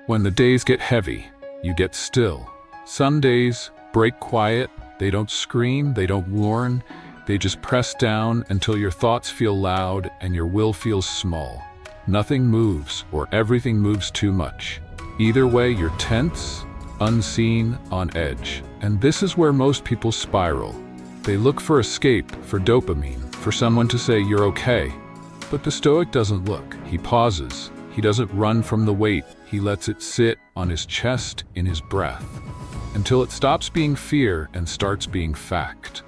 When the days get heavy, you get still. Some days break quiet, they don't scream, they don't warn, they just press down until your thoughts feel loud and your will feels small. Nothing moves, or everything moves too much. Either way, you're tense, unseen, on edge. And this is where most people spiral. They look for escape, for dopamine, for someone to say you're okay. But the Stoic doesn't look. He pauses. He doesn't run from the weight. He lets it sit on his chest, in his breath, until it stops being fear and starts being fact.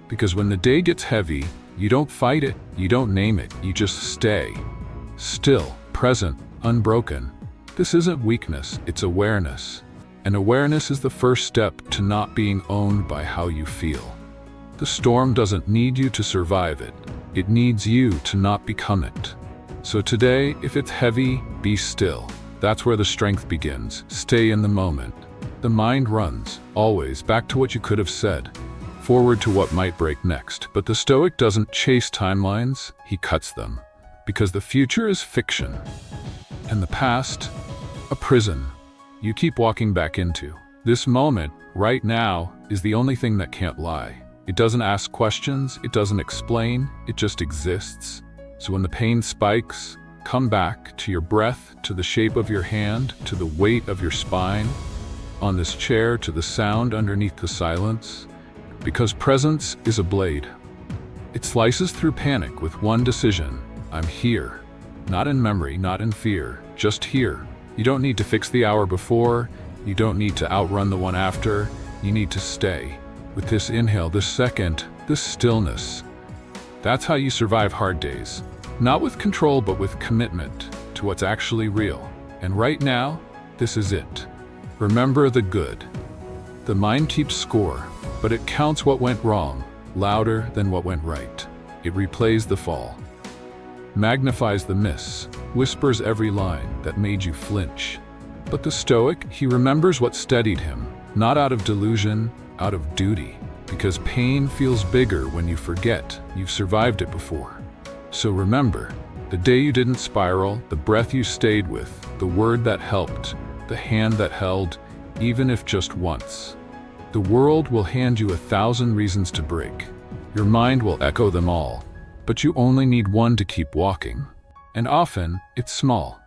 Because when the day gets heavy, you don't fight it, you don't name it, you just stay. Still, present, unbroken. This isn't weakness, it's awareness. And awareness is the first step to not being owned by how you feel. The storm doesn't need you to survive it. It needs you to not become it. So today, if it's heavy, be still. That's where the strength begins. Stay in the moment. The mind runs, always, back to what you could have said, forward to what might break next. But the Stoic doesn't chase timelines, he cuts them. Because the future is fiction, and the past, a prison you keep walking back into. This moment, right now, is the only thing that can't lie. It doesn't ask questions, it doesn't explain, it just exists. So when the pain spikes, come back to your breath, to the shape of your hand, to the weight of your spine, on this chair, to the sound underneath the silence. Because presence is a blade. It slices through panic with one decision. I'm here. Not in memory, not in fear, just here. You don't need to fix the hour before, you don't need to outrun the one after, you need to stay. With this inhale, this second, this stillness. That's how you survive hard days. Not with control, but with commitment to what's actually real. And right now, this is it. Remember the good. The mind keeps score, but it counts what went wrong, louder than what went right. It replays the fall, magnifies the miss, whispers every line that made you flinch. But the Stoic, he remembers what steadied him, not out of delusion, out of duty. Because pain feels bigger when you forget you've survived it before. So remember, the day you didn't spiral, the breath you stayed with, the word that helped, the hand that held, even if just once. The world will hand you 1,000 reasons to break. Your mind will echo them all, but you only need one to keep walking. And often, it's small,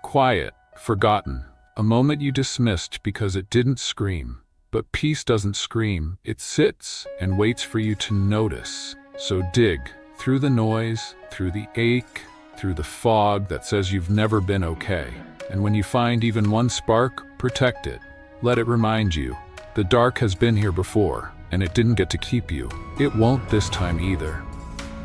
quiet, forgotten, a moment you dismissed because it didn't scream. But peace doesn't scream, it sits and waits for you to notice. So dig through the noise, through the ache, through the fog that says you've never been okay. And when you find even one spark, protect it. Let it remind you, the dark has been here before, and it didn't get to keep you. It won't this time either.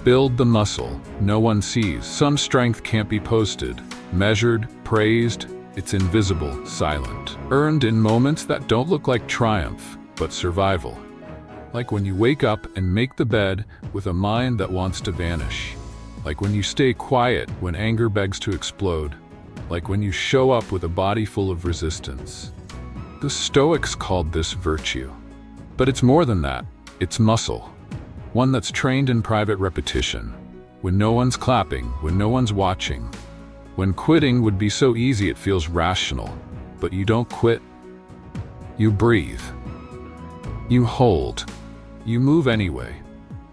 Build the muscle no one sees. Some strength can't be posted, measured, praised. It's invisible, silent, earned in moments that don't look like triumph, but survival. Like when you wake up and make the bed with a mind that wants to vanish. Like when you stay quiet when anger begs to explode. Like when you show up with a body full of resistance. The Stoics called this virtue. But it's more than that. It's muscle. One that's trained in private repetition. When no one's clapping, when no one's watching. When quitting would be so easy it feels rational, but you don't quit. You breathe. You hold. You move anyway.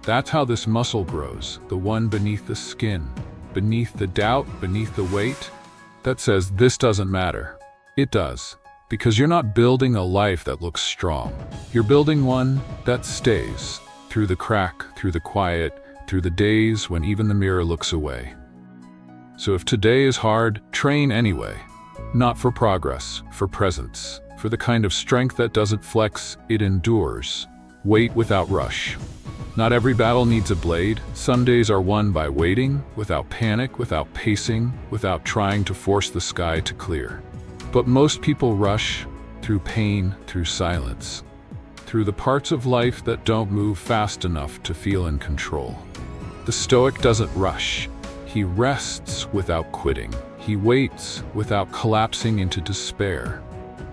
That's how this muscle grows, the one beneath the skin, beneath the doubt, beneath the weight, that says this doesn't matter. It does, because you're not building a life that looks strong. You're building one that stays, through the crack, through the quiet, through the days when even the mirror looks away. So if today is hard, train anyway. Not for progress, for presence, for the kind of strength that doesn't flex, it endures. Wait without rush. Not every battle needs a blade. Some days are won by waiting, without panic, without pacing, without trying to force the sky to clear. But most people rush through pain, through silence, through the parts of life that don't move fast enough to feel in control. The Stoic doesn't rush. He rests without quitting. He waits without collapsing into despair.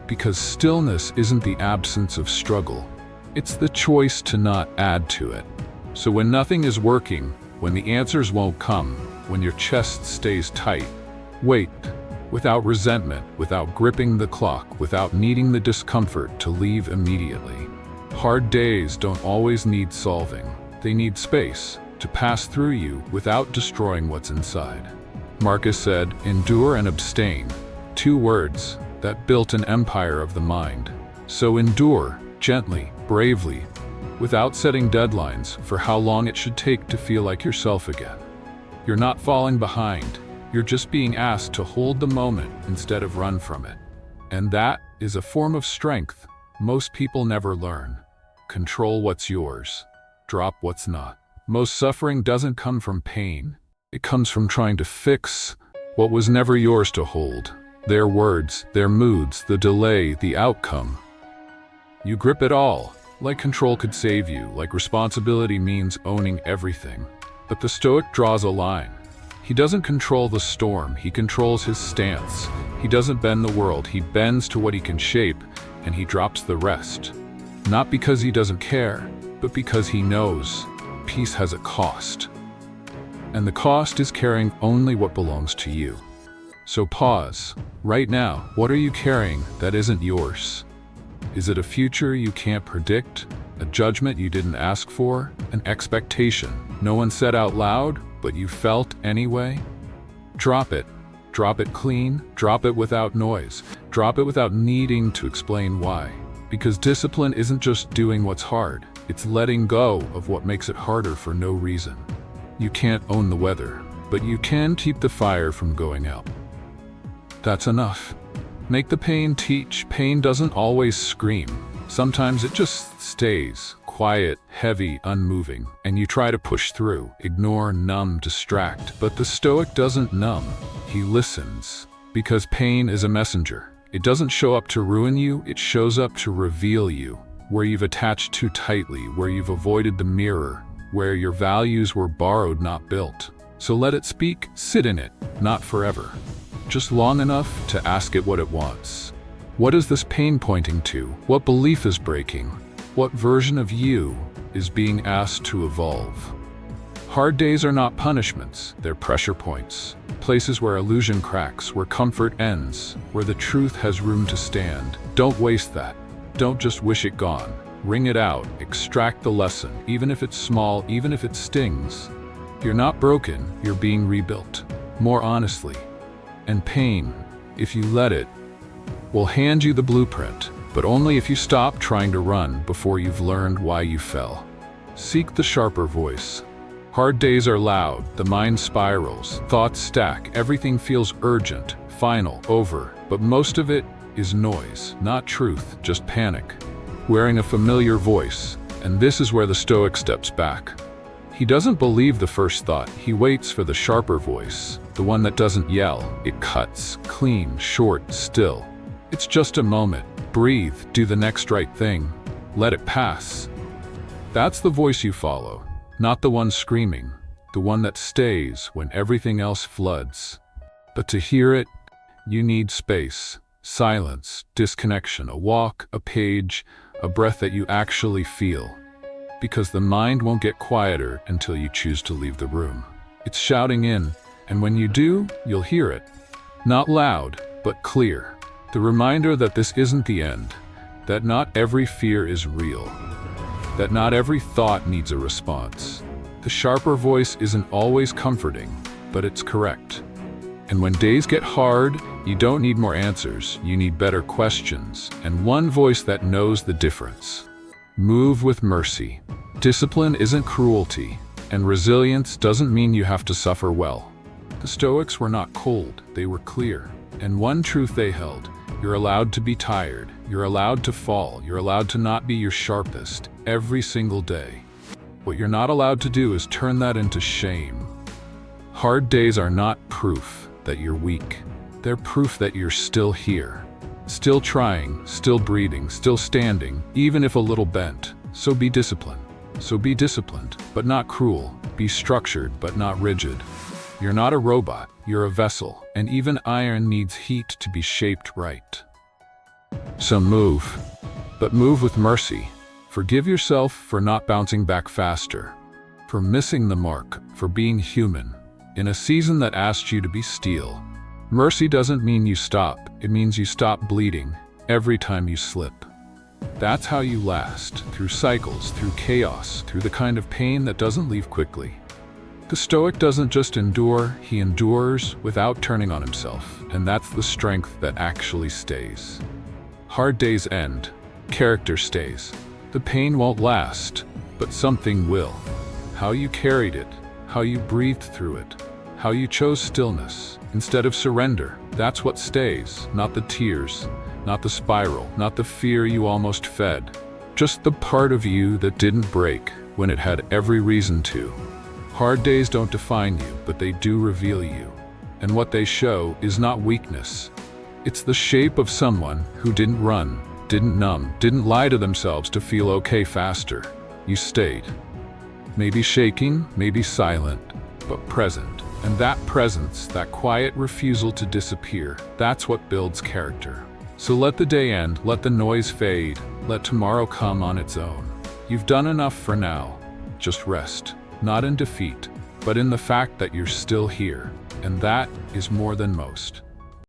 Because stillness isn't the absence of struggle. It's the choice to not add to it. So when nothing is working, when the answers won't come, when your chest stays tight, wait. without resentment, without gripping the clock, without needing the discomfort to leave immediately. Hard days don't always need solving. They need space to pass through you without destroying what's inside. Marcus said, "Endure and abstain," 2 words that built an empire of the mind. So endure, gently, bravely, without setting deadlines for how long it should take to feel like yourself again. You're not falling behind. You're just being asked to hold the moment instead of run from it. And that is a form of strength most people never learn. Control what's yours. Drop what's not. Most suffering doesn't come from pain. It comes from trying to fix what was never yours to hold. Their words, their moods, the delay, the outcome. You grip it all, like control could save you, like responsibility means owning everything. But the Stoic draws a line. He doesn't control the storm, he controls his stance. He doesn't bend the world, he bends to what he can shape, and he drops the rest. Not because he doesn't care, but because he knows peace has a cost. And the cost is carrying only what belongs to you. So pause. Right now, what are you carrying that isn't yours? Is it a future you can't predict? A judgment you didn't ask for? An expectation no one said out loud, but you felt anyway? Drop it. Drop it clean. Drop it without noise. Drop it without needing to explain why. Because discipline isn't just doing what's hard. It's letting go of what makes it harder for no reason. You can't own the weather, but you can keep the fire from going out. That's enough. Make the pain teach. Pain doesn't always scream. Sometimes it just stays, quiet, heavy, unmoving, and you try to push through, ignore, numb, distract. But the Stoic doesn't numb. He listens. Because pain is a messenger. It doesn't show up to ruin you, it shows up to reveal you. Where you've attached too tightly, where you've avoided the mirror, where your values were borrowed, not built. So let it speak, sit in it, not forever. Just long enough to ask it what it wants. What is this pain pointing to? What belief is breaking? What version of you is being asked to evolve? Hard days are not punishments, they're pressure points. Places where illusion cracks, where comfort ends, where the truth has room to stand. Don't waste that. Don't just wish it gone. Wring it out, extract the lesson, even if it's small, even if it stings. You're not broken, you're being rebuilt. More honestly. And pain, if you let it, will hand you the blueprint, but only if you stop trying to run before you've learned why you fell. Seek the sharper voice. Hard days are loud, the mind spirals, thoughts stack, everything feels urgent, final, over, but most of it is noise, not truth, just panic. Wearing a familiar voice, and this is where the Stoic steps back. He doesn't believe the first thought, he waits for the sharper voice, the one that doesn't yell, it cuts, clean, short, still. It's just a moment, breathe, do the next right thing, let it pass. That's the voice you follow, not the one screaming, the one that stays when everything else floods. But to hear it, you need space, silence, disconnection, a walk, a page, a breath that you actually feel. Because the mind won't get quieter until you choose to leave the room. It's shouting in, and when you do, you'll hear it. Not loud, but clear. The reminder that this isn't the end, that not every fear is real, that not every thought needs a response. The sharper voice isn't always comforting, but it's correct. And when days get hard, you don't need more answers, you need better questions, and one voice that knows the difference. Move with mercy. Discipline isn't cruelty, and resilience doesn't mean you have to suffer well. The Stoics were not cold, they were clear. And one truth they held, you're allowed to be tired, you're allowed to fall, you're allowed to not be your sharpest, every single day. What you're not allowed to do is turn that into shame. Hard days are not proof that you're weak. They're proof that you're still here. Still trying, still breathing, still standing, even if a little bent. So be disciplined. So be disciplined, but not cruel. Be structured, but not rigid. You're not a robot, you're a vessel, and even iron needs heat to be shaped right. So move, but move with mercy. Forgive yourself for not bouncing back faster, for missing the mark, for being human, in a season that asked you to be steel. Mercy doesn't mean you stop, it means you stop bleeding every time you slip. That's how you last, through cycles, through chaos, through the kind of pain that doesn't leave quickly. The Stoic doesn't just endure, he endures without turning on himself, and that's the strength that actually stays. Hard days end, character stays. The pain won't last, but something will. How you carried it, how you breathed through it, how you chose stillness instead of surrender, that's what stays, not the tears, not the spiral, not the fear you almost fed, just the part of you that didn't break when it had every reason to. Hard days don't define you, but they do reveal you. And what they show is not weakness. It's the shape of someone who didn't run, didn't numb, didn't lie to themselves to feel okay faster. You stayed. Maybe shaking, maybe silent, but present. And that presence, that quiet refusal to disappear, that's what builds character. So let the day end, let the noise fade, let tomorrow come on its own. You've done enough for now. Just rest, not in defeat, but in the fact that you're still here. And that is more than most.